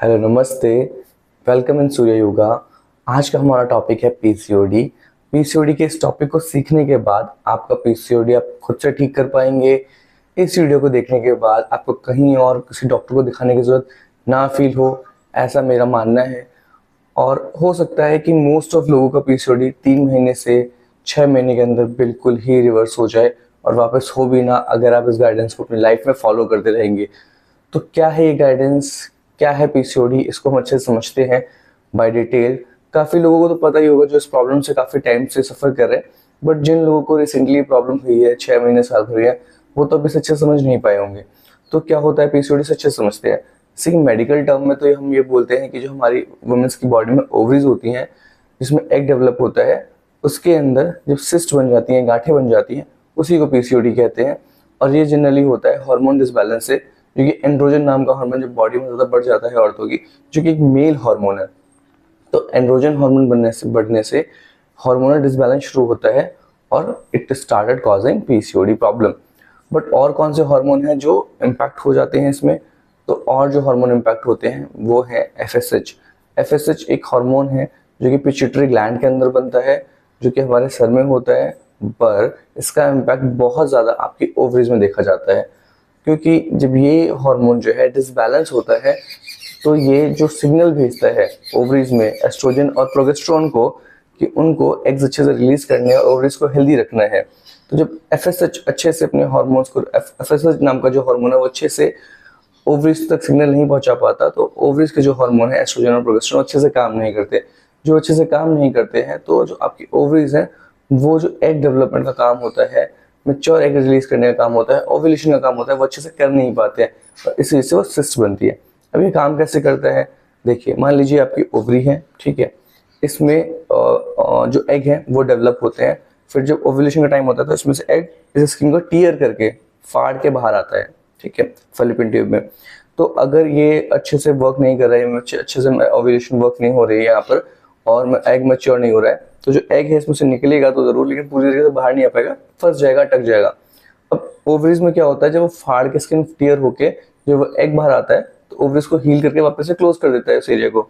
Hello नमस्ते। Welcome in सूर्य योगा। आज का हमारा टॉपिक है पीसीओडी। पीसीओडी के इस टॉपिक को सीखने के बाद आपका पीसीओडी आप खुद से ठीक कर पाएंगे। इस वीडियो को देखने के बाद आपको कहीं और किसी डॉक्टर को दिखाने की ज़रूरत ना फील हो, ऐसा मेरा मानना है। और हो सकता है कि मोस्ट ऑफ लोगों का पीसीओडी 3 महीने से 6 महीने के अंदर बिल्कुल ही रिवर्स हो जाए और वापस हो भी ना, अगर आप इस गाइडेंस को अपनी लाइफ में फॉलो करते रहेंगे। तो क्या है ये गाइडेंस, क्या है पीसीओडी, इसको हम अच्छे से समझते हैं बाय डिटेल। काफ़ी लोगों को तो पता ही होगा जो इस प्रॉब्लम से काफ़ी टाइम से सफ़र कर रहे हैं, बट जिन लोगों को रिसेंटली प्रॉब्लम हुई है 6 महीने साल भर हुई है, वो तो अभी से अच्छे समझ नहीं पाए होंगे। तो क्या होता है पीसीओडी से अच्छे समझते हैं। जैसे कि मेडिकल टर्म में तो हम ये बोलते हैं कि जो हमारी वुमेन्स की बॉडी में ओवरीज होती हैं, जिसमें एग डेवलप होता है, उसके अंदर जब सिस्ट बन जाती हैं, गांठें बन जाती हैं, उसी को पीसीओडी कहते हैं। और ये जनरली होता है हार्मोन डिसबैलेंस से, जो कि एंड्रोजन नाम का हार्मोन जब बॉडी में ज़्यादा बढ़ जाता है औरतों की, जो कि एक मेल हार्मोन है। तो एंड्रोजन हार्मोन बढ़ने से हार्मोनल डिसबैलेंस शुरू होता है और it started causing PCOD problem. But और कौन से हार्मोन हैं जो इम्पैक्ट हो जाते हैं इसमें? तो और जो हार्मोन इम्पैक्ट होते हैं वो है एफएसएच। एफएसएच एक हार्मोन है जो कि पिट्यूटरी ग्लैंड के अंदर बनता है, जो कि हमारे सर में होता है, पर इसका इम्पैक्ट बहुत ज़्यादा आपकी ओवरीज में देखा जाता है। क्योंकि जब ये हार्मोन जो है डिसबैलेंस होता है, तो ये जो सिग्नल भेजता है ओवरीज में एस्ट्रोजन और प्रोजेस्टेरोन को कि उनको एग्स अच्छे से रिलीज करने और ओवरीज को हेल्दी रखना है। तो जब एफएसएच अच्छे से अपने हार्मोन्स को, एफएसएच नाम का जो हार्मोन है वो अच्छे से ओवरीज तक सिग्नल नहीं पहुंचा पाता, तो ओवरीज के जो हार्मोन है एस्ट्रोजन और प्रोजेस्टेरोन अच्छे से काम नहीं करते। जो अच्छे से काम नहीं करते हैं, तो जो आपकी ओवरीज हैं, वो जो एग डेवलपमेंट का काम होता है, मैच्योर एग रिलीज करने का काम होता है, ओव्यूलेशन का काम होता है, वो अच्छे से कर नहीं पाते हैं और इसी वजह से वो सिस्ट बनती है। अब ये काम कैसे करता है? देखिए, मान लीजिए आपकी ओवरी है, ठीक है, इसमें जो एग है वो डेवलप होते हैं। फिर जब ओव्यूलेशन का टाइम होता है तो इसमें से एग इस स्किन को टीयर करके फाड़ के बाहर आता है, ठीक है, फैलोपियन ट्यूब में। तो अगर ये अच्छे से वर्क नहीं कर रहा है, अच्छे से ओव्यूलेशन वर्क नहीं हो रही है यहाँ पर, और एग मैच्योर नहीं हो रहा है, तो जो एग है इसमें से निकलेगा तो जरूर, लेकिन पूरी तरीके से बाहर नहीं आ पाएगा, फंस जाएगा, अटक जाएगा। अब ओवरीज में क्या होता है, जब वो फाड़ के स्किन टीयर होके जब वो एग बाहर आता है, तो ओवरीज को हील करके वापस से क्लोज कर देता है उस एरिया को।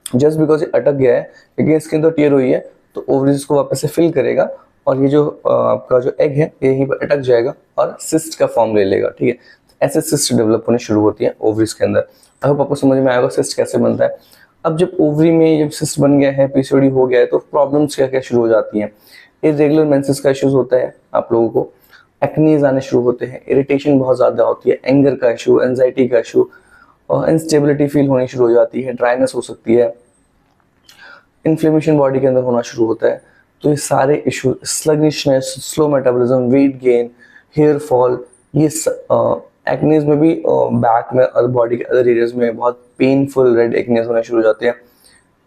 जस्ट बिकॉज ये अटक गया है, लेकिन स्किन तो टीयर हुई है, तो ओवरीज को वापस से फिल करेगा और ये जो आपका जो एग है ये यहीं पर अटक जाएगा और सिस्ट का फॉर्म ले लेगा, ठीक है। ऐसे सिस्ट डेवलप होने शुरू होती है ओवरीज के अंदर। अब आपको समझ में आएगा सिस्ट कैसे बनता है। अब जब ओवरी में जब सिस्ट बन गया है, पीसीओडी हो गया है, तो प्रॉब्लम्स क्या क्या शुरू हो जाती हैं। इरेगुलर मेंसेस का इश्यूज होता है आप लोगों को, एक्नीज आने शुरू होते हैं, इरिटेशन बहुत ज़्यादा होती है, एंगर का इशू, एंजाइटी का इशू, और इंस्टेबिलिटी फील होनी शुरू हो जाती है, ड्राइनेस हो सकती है, इन्फ्लेमेशन बॉडी के अंदर होना शुरू होता है। तो ये सारे issue, sluggishness, slow metabolism, weight gain, hair fall, ये एक्नेस में भी बैक में और बॉडी के अदर एरियाज में बहुत पेनफुल रेड एक्नेस होने शुरू हो जाते हैं।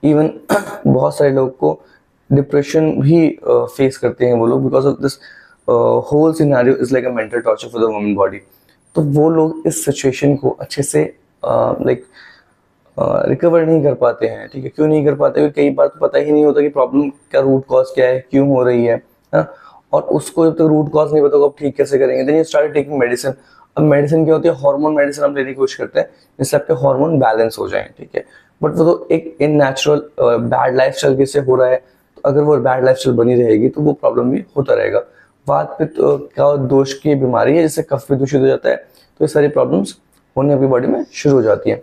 इवन बहुत सारे लोग को डिप्रेशन भी फेस करते हैं वो लोग, because of this whole scenario is like a mental torture for the woman body. तो वो लोग इस सिचुएशन को अच्छे से लाइक रिकवर नहीं कर पाते हैं, ठीक है। क्यों नहीं कर पाते? क्योंकि कई बार तो पता ही नहीं होता कि प्रॉब्लम का रूट कॉज क्या है, क्यों हो रही है ना? और उसको जब तक रूट कॉज नहीं पता होगा, आप ठीक कैसे करेंगे? Then you start taking medicine. अब मेडिसिन क्या होती है? हार्मोन मेडिसिन हम लेने की कोशिश करते हैं जिससे आपके हार्मोन बैलेंस हो जाए, ठीक है। बट वो तो एक in natural bad life style की से हो रहा है, तो अगर वो बैड लाइफ स्टाइल बनी रहेगी तो वो प्रॉब्लम भी होता रहेगा। वात पित्त का दोष की बीमारी है, जिससे कफ भी दूषित हो जाता है, तो ये सारी प्रॉब्लम्स होने अपनी बॉडी में शुरू हो जाती है।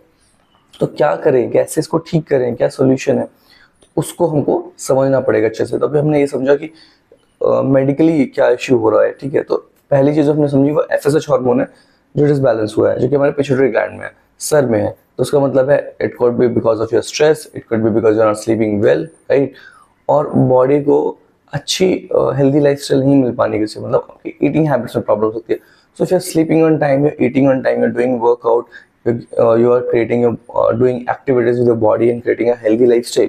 तो क्या करें, कैसे इसको ठीक करें, क्या सोल्यूशन है, तो उसको हमको समझना पड़ेगा अच्छे से। तो अभी हमने ये समझा कि मेडिकली क्या इश्यू हो रहा है, ठीक है। तो पहली चीज हमने समझी वो एफएसएच हार्मोन है जो डिसबैलेंस हुआ है, जो कि हमारे पिट्यूटरी ग्लैंड में है, सर में है। तो उसका मतलब है it could be because of your stress, it could be because you are not sleeping well, right. और बॉडी को अच्छी हेल्दी लाइफस्टाइल नहीं मिल पाने की, मतलब ईटिंग हैबिट्स में प्रॉब्लम होती है। So if you are sleeping on time, you are eating on time, you are doing workout, you are creating your doing activities with your body and creating a healthy lifestyle,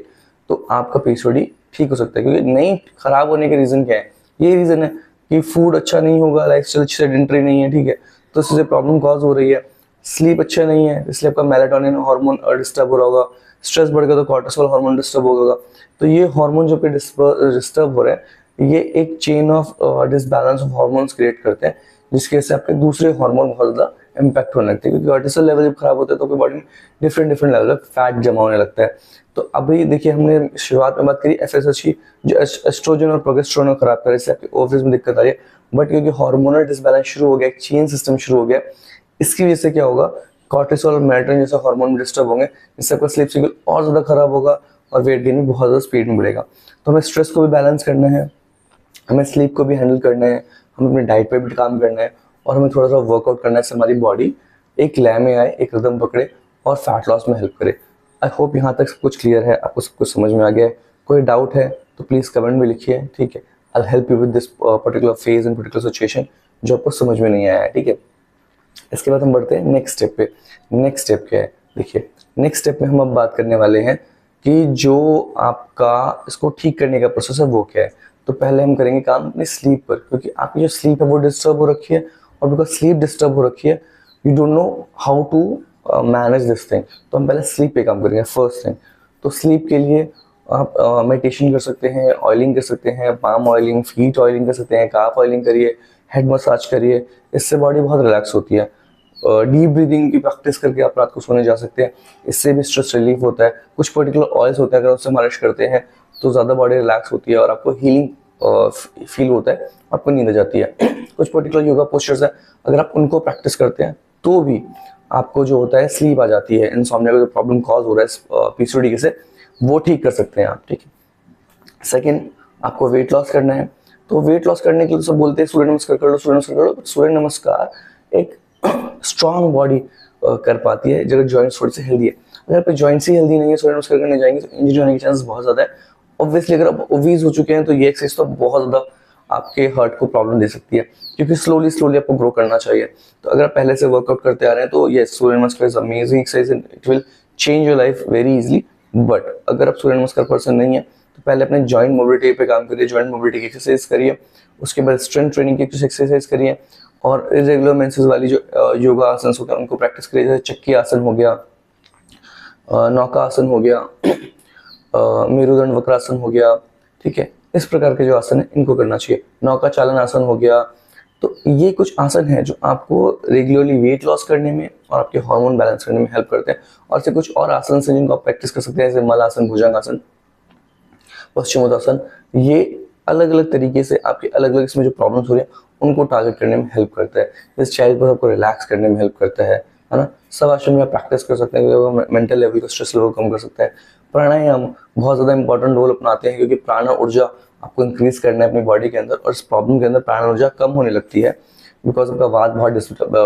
तो आपका PCOD ठीक हो सकता है। क्योंकि नहीं खराब होने के रीजन क्या है? ये रीजन है कि फूड अच्छा नहीं होगा, लाइफस्टाइल अच्छी सेडेंटरी नहीं है, ठीक है, तो इससे प्रॉब्लम कॉज हो रही है। स्लीप अच्छा नहीं है, इसलिए आपका मेलाटोनिन हार्मोन डिस्टर्ब हो रहा होगा। स्ट्रेस बढ़ गया तो कॉर्टिसोल हार्मोन डिस्टर्ब होगा। तो ये हार्मोन जो डिस्टर्ब हो रहे हैं, ये एक chain of disbalance of hormones create करते हैं, जिसकी वजह से आपके दूसरे हार्मोन बहुत ज़्यादा इम्पैक्ट होने लगती है, क्योंकि कॉर्टिसोल लेवल जब खराब होता है तो आपकी बॉडी में different different level of fat जमा होने लगता है। तो अभी देखिए हमने शुरुआत में बात करी एफएसएच की, जो एस्ट्रोजन और प्रोजेस्टेरोन को खराब करे, इससे आपके ओवरीज में दिक्कत आ रही है। बट क्योंकि हार्मोनल डिसबैलेंस शुरू हो गया, एक चेन सिस्टम शुरू हो गया, इसकी वजह से क्या होगा, कॉर्टिसोल और मेलाटोनिन जैसे हार्मोन डिस्टर्ब होंगे, जिससे आपका स्लीप साइकिल और ज़्यादा खराब होगा और वेट गेन भी बहुत ज़्यादा स्पीड में बढ़ेगा। तो हमें स्ट्रेस को भी बैलेंस करना है, हमें स्लीप को भी हैंडल करना है, हमें अपने डाइट पे भी काम करना है, और हमें थोड़ा सा वर्कआउट करना है जिससे हमारी बॉडी एक लय में आए, एक रिदम पकड़े और फैट लॉस में हेल्प करे। आई होप यहाँ तक सब कुछ क्लियर है, आपको सब कुछ समझ में आ गया है। कोई डाउट है तो प्लीज़ कमेंट में लिखिए, ठीक है। I help you with this particular phase and particular situation जो आपको समझ में नहीं आया है, ठीक है। इसके बाद हम बढ़ते हैं नेक्स्ट स्टेप पे। नेक्स्ट स्टेप क्या है, देखिए नेक्स्ट स्टेप में हम अब बात करने वाले हैं कि जो आपका इसको ठीक करने का प्रोसेस है वो क्या है। तो पहले हम करेंगे काम अपनी स्लीप पर, क्योंकि आपकी जो स्लीप है वो डिस्टर्ब हो रखी है, और बिकॉज स्लीप डिस्टर्ब हो रखी है you don't know how to manage this thing. तो हम पहले स्लीप पे काम करेंगे फर्स्ट थिंग। तो स्लीप के लिए आप मेडिटेशन कर सकते हैं, ऑयलिंग कर सकते हैं, पाम ऑयलिंग, फीट ऑयलिंग कर सकते हैं, काफ ऑयलिंग करिए, हेड मसाज करिए, इससे बॉडी बहुत रिलैक्स होती है। डीप ब्रीदिंग की प्रैक्टिस करके आप रात को सोने जा सकते हैं, इससे भी स्ट्रेस रिलीफ होता है। कुछ पर्टिकुलर ऑयल्स होते हैं, अगर उससे मालिश करते हैं तो ज़्यादा बॉडी रिलैक्स होती है और आपको हीलिंग फील होता है, आपको नींद आ जाती है। कुछ पर्टिकुलर योगा पोस्चर्स है, अगर आप उनको प्रैक्टिस करते हैं तो भी आपको जो होता है स्लीप आ जाती है, इंसोम्निया का जो प्रॉब्लम कॉज हो रहा है पीसीओडी से, वो ठीक कर सकते हैं आप, ठीक है। सेकेंड, आपको वेट लॉस करना है, तो वेट लॉस करने के लिए सब बोलते हैं सूर्य नमस्कार कर लो, सूर्य नमस्कार कर लो। सूर्य नमस्कार एक स्ट्रॉन्ग बॉडी कर पाती है जब जॉइंट्स थोड़ी सी हेल्दी है। अगर आपके जॉइंट्स ही हेल्दी नहीं है, सूर्य नमस्कार करने जाएंगे तो इंजरी होने के चांसेस बहुत ज़्यादा है। ऑब्वियसली अगर आप ओवीज हो चुके हैं तो ये एक्सरसाइज तो बहुत ज़्यादा आपके हार्ट को प्रॉब्लम दे सकती है, क्योंकि स्लोली स्लोली आपको ग्रो करना चाहिए। तो अगर आप पहले से वर्कआउट करते आ रहे हैं तो ये सूर्य नमस्कार is amazing exercise and it will change your life very easily. But अगर आप सूर्य नमस्कार पर्सन नहीं है तो पहले अपने जॉइंट मोबिलिटी पे काम करिए, जॉइंट मोबिलिटी की एक्सरसाइज करिए, उसके बाद स्ट्रेंथ ट्रेनिंग की कुछ एक्सरसाइज करिए, और इरेगुलर मेंसेस वाली जो योगा आसन होते हैं उनको प्रैक्टिस करिए, जैसे चक्की आसन हो गया, नौका आसन हो गया, मेरुदंड वक्रासन हो गया, ठीक है। इस प्रकार के जो आसन है इनको करना चाहिए। नौका चालन आसन हो गया। तो ये कुछ आसन हैं जो आपको रेगुलरली वेट लॉस करने में और आपके हार्मोन बैलेंस करने में हेल्प करते हैं। और से कुछ और आसन हैं जिनको आप प्रैक्टिस कर सकते हैं, जैसे मलासन, भुजंगासन, पश्चिमोत्तासन। ये अलग अलग तरीके से आपके अलग अलग इसमें जो प्रॉब्लम्स हो रही हैं उनको टारगेट करने में हेल्प करता है। इस चाइल्ड पर आपको रिलैक्स करने में हेल्प करता है ना। सब आसन में आप प्रैक्टिस कर सकते हैं, मेंटल लेवल का स्ट्रेस लेवल कम कर सकता है। प्राणायाम बहुत ज़्यादा इंपॉर्टेंट रोल अपनाते हैं, क्योंकि प्राण ऊर्जा आपको इंक्रीज करना है अपनी बॉडी के अंदर, और इस प्रॉब्लम के अंदर प्राण ऊर्जा कम होने लगती है बिकॉज आपका वात बहुत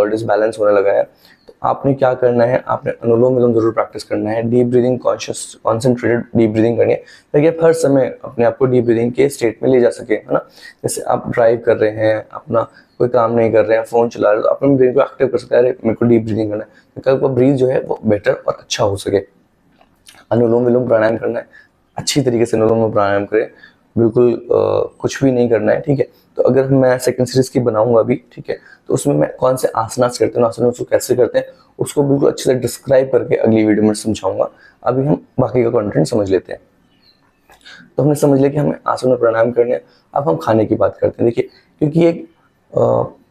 डिसबैलेंस होने लगा है। तो आपने क्या करना है, आपने अनुलोम विलोम जरूर प्रैक्टिस करना है, deep breathing, concentrated deep breathing करनी है, ताकि आप हर समय अपने आप को डीप ब्रीदिंग के स्टेट में ले जा सके, है ना। जैसे आप ड्राइव कर रहे हैं, अपना कोई काम नहीं कर रहे हैं, फोन चला रहे हैं, तो अपने ब्रेन को एक्टिव कर सकते हैं, अरे मेरे को डीप ब्रीदिंग करना है, ताकि आपका ब्रीथ जो है वो बेटर और अच्छा हो सके। अनुलोम विलोम प्राणायाम करना है, अच्छी तरीके से अनुलोम विलोम प्राणायाम करें, बिल्कुल कुछ भी नहीं करना है, ठीक है। तो अगर मैं सेकंड सीरीज की बनाऊंगा अभी, ठीक है, तो उसमें मैं कौन से आसनास करते हैं, आसन उसको कैसे करते हैं, उसको बिल्कुल अच्छे से डिस्क्राइब करके अगली वीडियो में समझाऊंगा। अभी हम बाकी का कंटेंट समझ लेते हैं। तो हमने समझ लिया कि हमें आसन और प्राणायाम करने हैं। अब हम खाने की बात करते हैं। देखिए, क्योंकि एक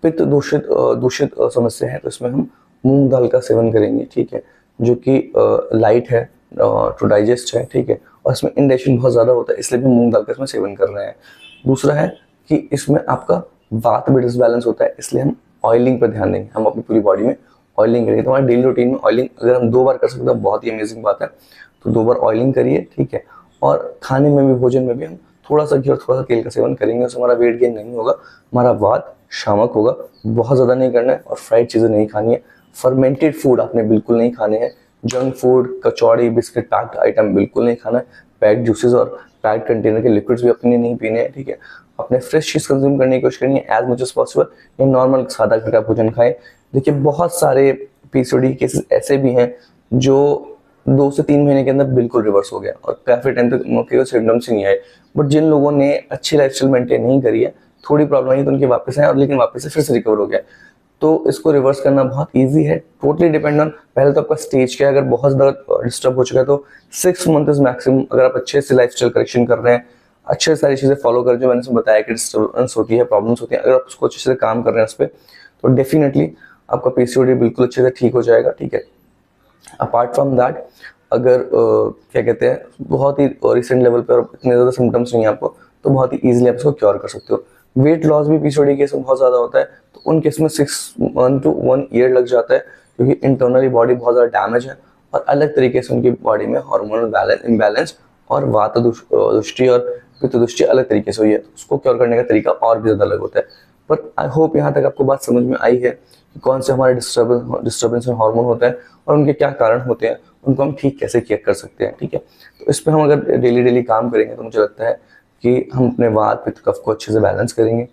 पित्त दूषित समस्या है, तो इसमें हम मूंग दाल का सेवन करेंगे, ठीक है, जो कि लाइट है, टू डाइजेस्ट है, ठीक है, और इसमें इंडाइजेशन बहुत ज़्यादा होता है, इसलिए भी मूंग दाल का इसमें सेवन कर रहे हैं। दूसरा है कि इसमें आपका वात भी डिसबैलेंस होता है, इसलिए हम ऑयलिंग पर ध्यान देंगे, हम अपनी पूरी बॉडी में ऑयलिंग करेंगे। तो हमारे डेली रूटीन में ऑयलिंग अगर हम 2 बार कर सकते हैं बहुत ही अमेजिंग बात है, तो 2 बार ऑयलिंग करिए, ठीक है। और खाने में भी, भोजन में भी हम थोड़ा सा घी और थोड़ा सा तेल का सेवन करेंगे, उससे हमारा वेट गेन नहीं होगा, हमारा वात शामक होगा। बहुत ज़्यादा नहीं करना है, और फ्राइड चीज़ें नहीं खानी है, फर्मेंटेड फूड आपने बिल्कुल नहीं खाने हैं, जंक फूड, कचौड़ी, बिस्किट, पैक्ड आइटम बिल्कुल नहीं खाना है, पैक्ड जूसेस और पैक्ड कंटेनर के लिक्विड्स भी अपने नहीं पीने हैं, ठीक है। अपने फ्रेश चीज़ कंज्यूम करने की कोशिश करनी है एज मच एज पॉसिबल, या नॉर्मल सादा फीका भोजन खाएं। देखिए, बहुत सारे पीसीओडी केसेस ऐसे भी हैं जो 2 से 3 महीने के अंदर बिल्कुल रिवर्स हो गया और काफ़ी टाइम तक उनके सिम्टम्स ही नहीं आए। बट जिन लोगों ने अच्छी लाइफस्टाइल मेंटेन नहीं करी है, थोड़ी प्रॉब्लम आई तो उनके वापस आए, और लेकिन वापस से फिर से रिकवर हो गया। तो इसको रिवर्स करना बहुत इजी है, टोटली डिपेंड ऑन पहले तो आपका स्टेज क्या है। अगर बहुत ज़्यादा डिस्टर्ब हो चुका है तो 6 मंथ इज मैक्सिमम। अगर आप अच्छे से लाइफस्टाइल करेक्शन कर रहे हैं, अच्छे सारी चीज़ें फॉलो कर, जो मैंने बताया कि डिस्टर्बेंस होती है, प्रॉब्लम्स होती हैं, अगर आप उसको अच्छे से काम कर रहे हैं उस पर, तो डेफिनेटली आपका पीसीओडी बिल्कुल अच्छे से ठीक हो जाएगा, ठीक है। अपार्ट फ्रॉम दैट, अगर क्या कहते हैं बहुत ही रिसेंट लेवल पे और इतने ज़्यादा सिम्टम्स नहीं है आपको, तो बहुत ही ईजिली आप इसको क्योर कर सकते हो। वेट लॉस भी पीसीओडी केस में बहुत ज़्यादा होता है, तो उन केस में 6 months to 1 year लग जाता है, क्योंकि इंटरनली बॉडी बहुत ज़्यादा डैमेज है और अलग तरीके से उनकी बॉडी में हार्मोनल इम्बैलेंस और वात दृष्टि और पित्त दृष्टि अलग तरीके से हुई है, तो उसको क्योर करने का तरीका और भी ज़्यादा अलग होता है। पर आई होप यहाँ तक आपको बात समझ में आई है कि कौन से हमारे डिस्टर्बेंस में हार्मोन होते हैं और उनके क्या कारण होते हैं, उनको हम ठीक कैसे किया कर सकते हैं, ठीक है। तो इस पर हम अगर डेली काम करेंगे तो मुझे लगता है कि हम अपने वात पित्त कफ को अच्छे से बैलेंस करेंगे,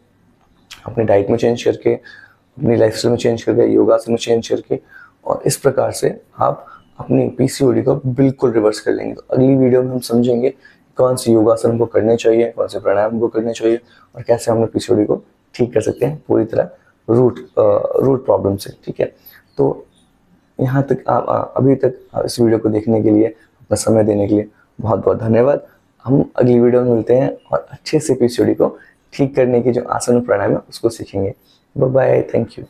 अपनी डाइट में चेंज करके, अपनी लाइफस्टाइल में चेंज करके, योगासन में चेंज करके, और इस प्रकार से आप अपनी पीसीओडी को बिल्कुल रिवर्स कर लेंगे। तो अगली वीडियो में हम समझेंगे कौन सी योगासन हमको करने चाहिए, कौन से प्राणायाम हमको करने चाहिए और कैसे हम पीसीओडी को ठीक कर सकते हैं पूरी तरह रूट प्रॉब्लम से, ठीक है। तो यहाँ तक आप अभी तक इस वीडियो को देखने के लिए, अपना समय देने के लिए बहुत बहुत धन्यवाद। हम अगली वीडियो में मिलते हैं और अच्छे से पीसीओडी को ठीक करने की जो आसन और प्राणायाम है उसको सीखेंगे। Bye bye, thank you.